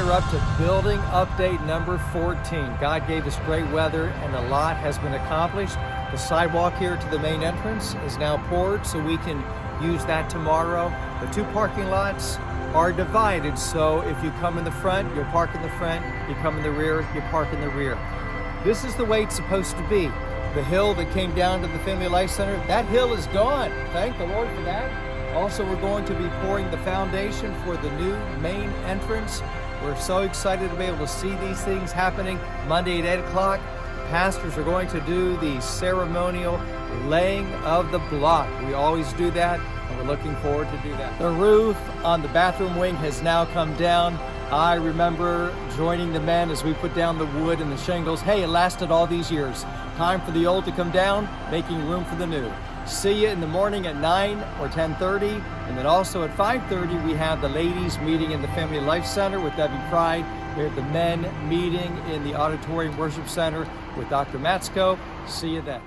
are up to building update number 14. God gave us great weather and a lot has been accomplished. The sidewalk here to the main entrance is now poured so we can use that tomorrow. The two parking lots are divided, so if you come in the front, you'll park in the front. You come in the rear, you park in the rear. This is the way it's supposed to be. The hill that came down to the Family Life Center, that hill is gone. Thank the Lord for that. Also, we're going to be pouring the foundation for the new main entrance. We're so excited to be able to see these things happening Monday at 8 o'clock. Pastors are going to do the ceremonial laying of the block. We always do that, and we're looking forward to do that. The roof on the bathroom wing has now come down. I remember joining the men as we put down the wood and the shingles. Hey, it lasted all these years. Time for the old to come down, making room for the new. See you in the morning at 9 or 10:30, and then also at 5:30 we have the ladies meeting in the Family Life Center with Debbie Pride. We have the men meeting in the Auditorium Worship Center with Dr. Matsko. See you then.